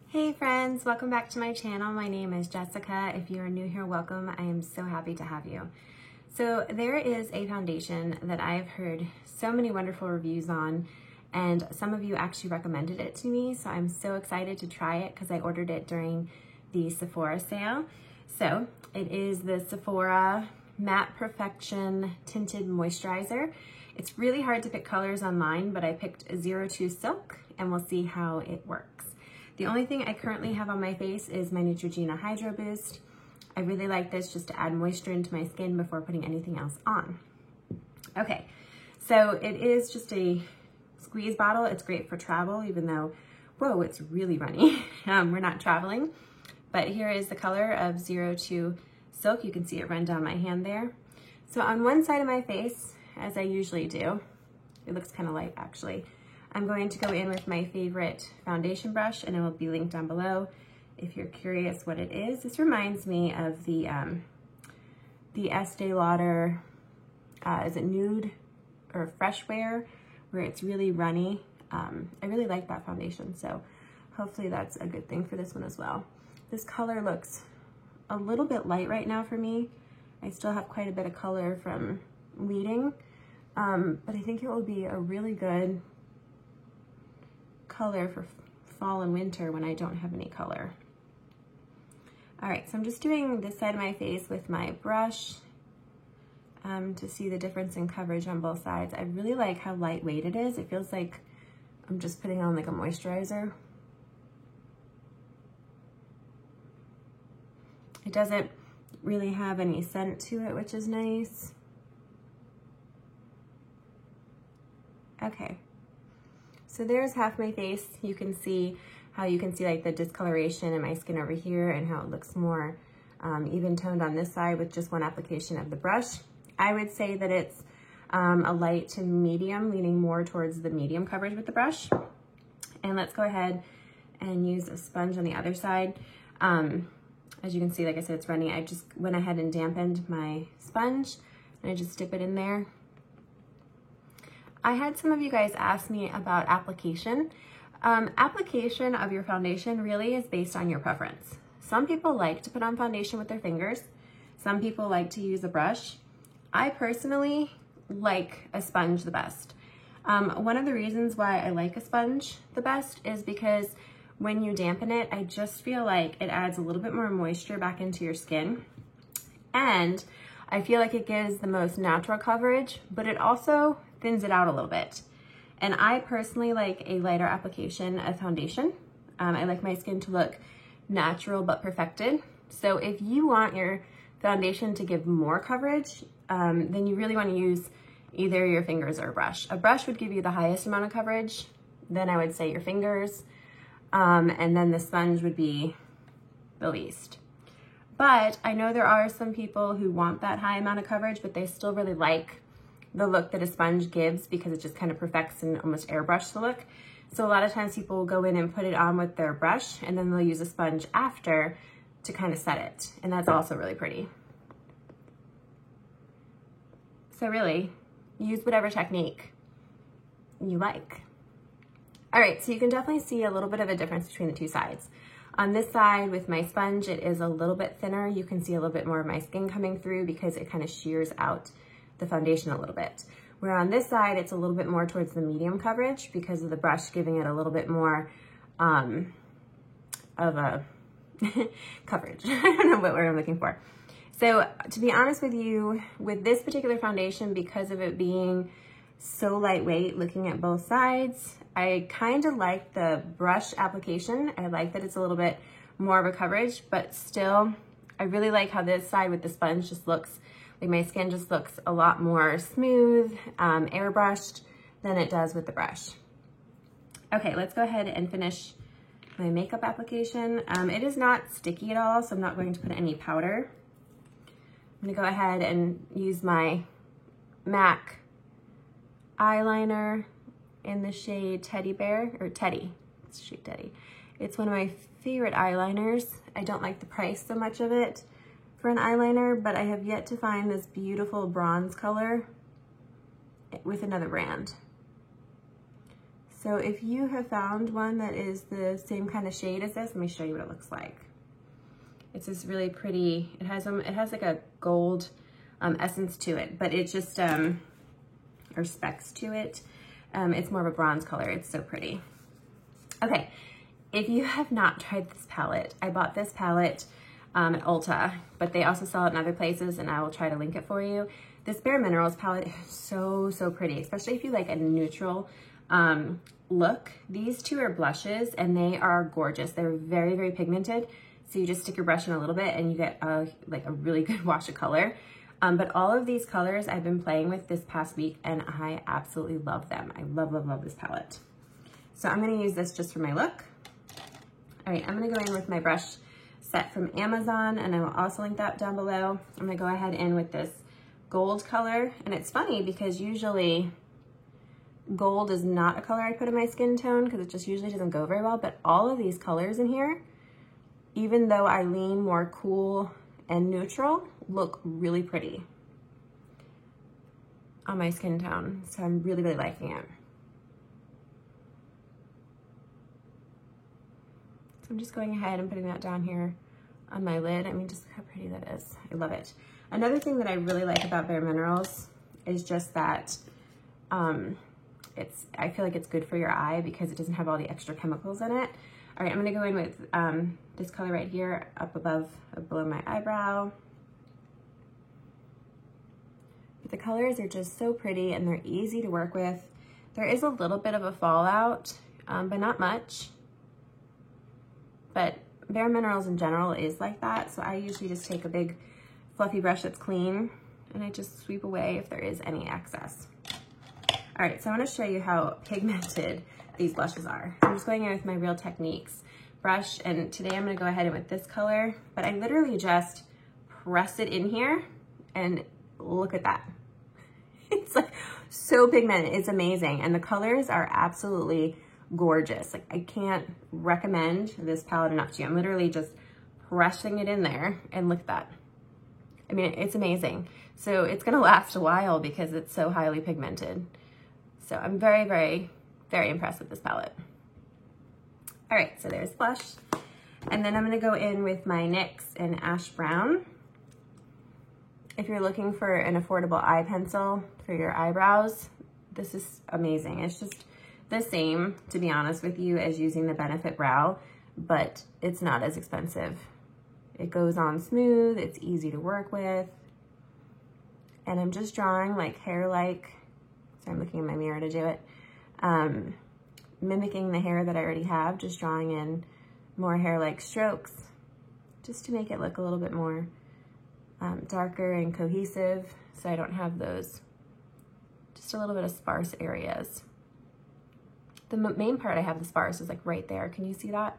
Hey friends, welcome back to my channel. My name is Jessica. If you are new here, welcome. I am so happy to have you. So there is a foundation that I've heard so many wonderful reviews on, and some of you actually recommended it to me. So I'm so excited to try it because I ordered it during the Sephora sale. So it is the Sephora Matte Perfection Tinted Moisturizer. It's really hard to pick colors online, but I picked 02 Silk and we'll see how it works. The only thing I currently have on my face is my Neutrogena Hydro Boost. I really like this just to add moisture into my skin before putting anything else on. Okay, so it is just a squeeze bottle. It's great for travel, even though, whoa, it's really runny. We're not traveling. But here is the color of 02 Silk. You can see it run down my hand there. So on one side of my face, as I usually do, it looks kind of light actually, I'm going to go in with my favorite foundation brush, and it will be linked down below if you're curious what it is. This reminds me of the Estee Lauder, is it Nude or Fresh Wear, where it's really runny. I really like that foundation, so hopefully that's a good thing for this one as well. This color looks a little bit light right now for me. I still have quite a bit of color from leading, but I think it will be a really good color for fall and winter when I don't have any color. All right, so I'm just doing this side of my face with my brush to see the difference in coverage on both sides. I really like how lightweight it is. It feels like I'm just putting on like a moisturizer. It doesn't really have any scent to it, which is nice. Okay. So there's half my face. You can see how like the discoloration in my skin over here and how it looks more even toned on this side with just one application of the brush. I would say that it's a light to medium, leaning more towards the medium coverage with the brush. And let's go ahead and use a sponge on the other side. As you can see, like I said, it's runny. I just went ahead and dampened my sponge and I just dip it in there. I had some of you guys ask me about application. Application of your foundation really is based on your preference. Some people like to put on foundation with their fingers. Some people like to use a brush. I personally like a sponge the best. One of the reasons why I like a sponge the best is because when you dampen it, I just feel like it adds a little bit more moisture back into your skin. And I feel like it gives the most natural coverage, but it also thins it out a little bit. And I personally like a lighter application of foundation. I like my skin to look natural but perfected. So if you want your foundation to give more coverage, then you really want to use either your fingers or a brush. A brush would give you the highest amount of coverage. Then I would say your fingers. And then the sponge would be the least. But I know there are some people who want that high amount of coverage, but they still really like the look that a sponge gives because it just kind of perfects and almost airbrush the look. So a lot of times people will go in and put it on with their brush and then they'll use a sponge after to kind of set it. And that's also really pretty. So really, use whatever technique you like. All right, so you can definitely see a little bit of a difference between the two sides. On this side with my sponge, it is a little bit thinner. You can see a little bit more of my skin coming through because it kind of shears out the foundation a little bit. Where on this side, it's a little bit more towards the medium coverage because of the brush giving it a little bit more of a coverage. I don't know what word I'm looking for. So to be honest with you, with this particular foundation, because of it being so lightweight, looking at both sides, I kind of like the brush application. I like that it's a little bit more of a coverage, but still, I really like how this side with the sponge just looks like my skin just looks a lot more smooth, airbrushed than it does with the brush. Okay, let's go ahead and finish my makeup application. It is not sticky at all, so I'm not going to put any powder. I'm gonna go ahead and use my MAC eyeliner in the shade Teddy Bear, or Teddy, it's shade Teddy. It's one of my favorite eyeliners. I don't like the price so much of it for an eyeliner, but I have yet to find this beautiful bronze color with another brand. So if you have found one that is the same kind of shade as this, let me show you what it looks like. It's this really pretty, it has like a gold essence to it, but it just, or specks to it. It's more of a bronze color. It's so pretty. Okay, if you have not tried this palette, I bought this palette at Ulta, but they also sell it in other places, and I will try to link it for you. This Bare Minerals palette is so, so pretty, especially if you like a neutral look. These two are blushes, and they are gorgeous. They're very, very pigmented. So you just stick your brush in a little bit and you get like a really good wash of color. But all of these colors I've been playing with this past week, and I absolutely love them. I love, love, love this palette. So I'm gonna use this just for my look. All right, I'm gonna go in with my brush set from Amazon, and I will also link that down below. I'm gonna go ahead in with this gold color. And it's funny because usually gold is not a color I put in my skin tone because it just usually doesn't go very well, but all of these colors in here, even though I lean more cool and neutral, look really pretty on my skin tone. So I'm really, really liking it. So I'm just going ahead and putting that down here on my lid. I mean, just look how pretty that is. I love it. Another thing that I really like about Bare Minerals is just that I feel like it's good for your eye because it doesn't have all the extra chemicals in it. All right, I'm gonna go in with this color right here up above, below my eyebrow. But the colors are just so pretty and they're easy to work with. There is a little bit of a fallout, but not much. But Bare Minerals in general is like that. So I usually just take a big fluffy brush that's clean and I just sweep away if there is any excess. All right, so I wanna show you how pigmented these blushes are. I'm just going in with my Real Techniques brush, and today I'm gonna go ahead in with this color, but I literally just press it in here and look at that. It's like so pigmented, it's amazing. And the colors are absolutely gorgeous. Like I can't recommend this palette enough to you. I'm literally just pressing it in there and look at that. I mean, it's amazing. So it's gonna last a while because it's so highly pigmented. So I'm very, very, very impressed with this palette. All right, so there's blush. And then I'm gonna go in with my NYX in Ash Brown. If you're looking for an affordable eye pencil for your eyebrows, this is amazing. It's just the same, to be honest with you, as using the Benefit Brow, but it's not as expensive. It goes on smooth, it's easy to work with. And I'm just drawing like hair-like, so I'm looking in my mirror to do it, mimicking the hair that I already have, just drawing in more hair-like strokes, just to make it look a little bit more darker and cohesive, so I don't have those, just a little bit of sparse areas. The main part I have the sparse is like right there. Can you see that?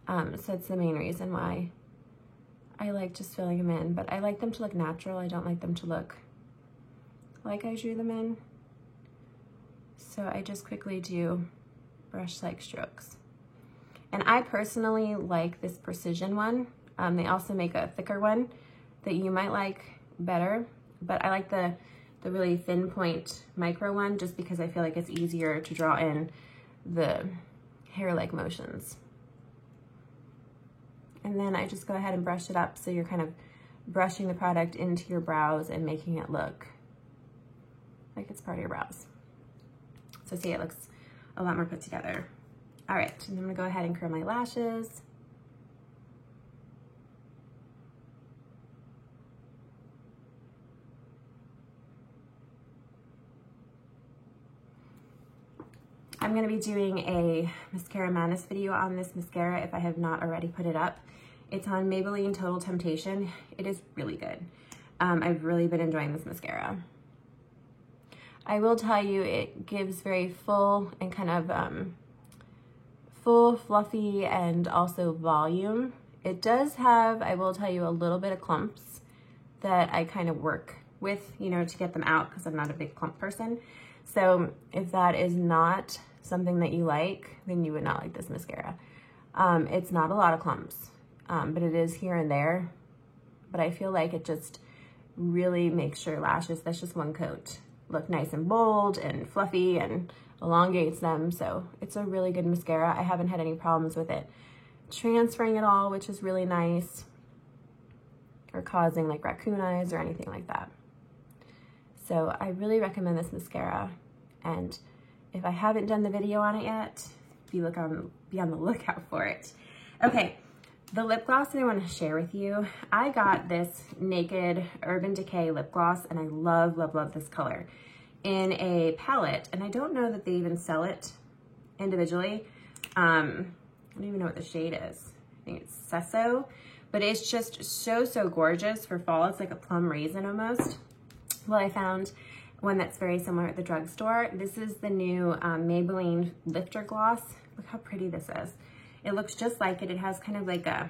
So it's the main reason why I like just filling them in, but I like them to look natural. I don't like them to look like I drew them in. So I just quickly do brush-like strokes. And I personally like this Precision one. They also make a thicker one that you might like better, but I like the really thin point micro one just because I feel like it's easier to draw in the hair-like motions. And then I just go ahead and brush it up so you're kind of brushing the product into your brows and making it look like it's part of your brows. So see, it looks a lot more put together. All right, and I'm gonna go ahead and curl my lashes. I'm gonna be doing a Mascara Madness video on this mascara if I have not already put it up. It's on Maybelline Total Temptation. It is really good. I've really been enjoying this mascara. I will tell you, it gives very full and kind of full, fluffy, and also volume. It does have, I will tell you, a little bit of clumps that I kind of work with, you know, to get them out because I'm not a big clump person. So if that is not something that you like, then you would not like this mascara. It's not a lot of clumps, but it is here and there. But I feel like it just really makes your lashes, that's just one coat, look nice and bold and fluffy and elongates them. So it's a really good mascara. I haven't had any problems with it transferring at all, which is really nice, or causing like raccoon eyes or anything like that. So I really recommend this mascara. And if I haven't done the video on it yet, be on the lookout for it. Okay, the lip gloss that I want to share with you, I got this Naked Urban Decay lip gloss, and I love, love, love this color in a palette. And I don't know that they even sell it individually. I don't even know what the shade is. I think it's Sesso, but it's just so, so gorgeous for fall. It's like a plum raisin almost. Well, I found one that's very similar at the drugstore. This is the new Maybelline Lifter Gloss. Look how pretty this is. It looks just like it. It has kind of like a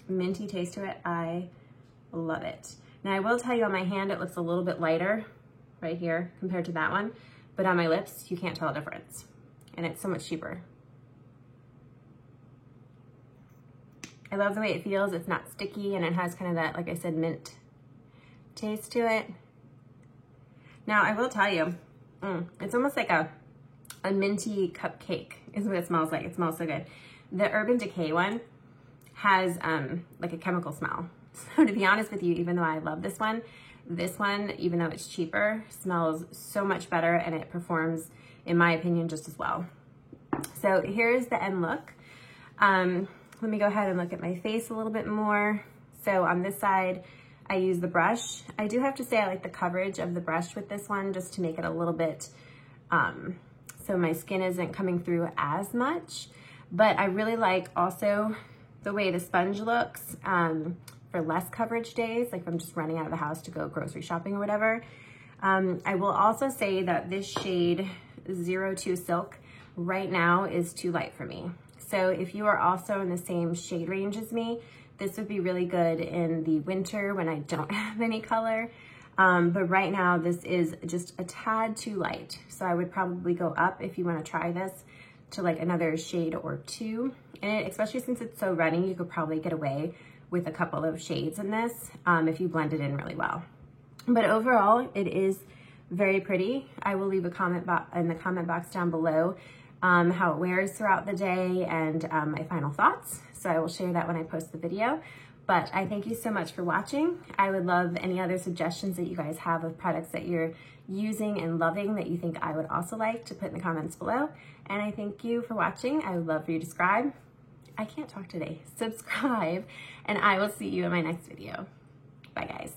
minty taste to it. I love it. Now I will tell you, on my hand, it looks a little bit lighter right here compared to that one, but on my lips, you can't tell a difference. And it's so much cheaper. I love the way it feels. It's not sticky, and it has kind of that, like I said, mint taste to it. Now, I will tell you, it's almost like a minty cupcake is what it smells like. It smells so good. The Urban Decay one has like a chemical smell. So to be honest with you, even though I love this one, even though it's cheaper, smells so much better, and it performs, in my opinion, just as well. So here's the end look. Let me go ahead and look at my face a little bit more. So on this side, I use the brush. I do have to say I like the coverage of the brush with this one, just to make it a little bit, so my skin isn't coming through as much. But I really like also the way the sponge looks for less coverage days, like if I'm just running out of the house to go grocery shopping or whatever. I will also say that this shade 02 Silk right now is too light for me. So if you are also in the same shade range as me, this would be really good in the winter when I don't have any color. But right now, this is just a tad too light. So I would probably go up, if you want to try this, to like another shade or two. And especially since it's so runny, you could probably get away with a couple of shades in this if you blend it in really well. But overall, it is very pretty. I will leave a comment in the comment box down below how it wears throughout the day, and my final thoughts. So I will share that when I post the video. But I thank you so much for watching. I would love any other suggestions that you guys have of products that you're using and loving that you think I would also like to put in the comments below. And I thank you for watching. I would love for you to subscribe. I can't talk today. Subscribe, and I will see you in my next video. Bye, guys.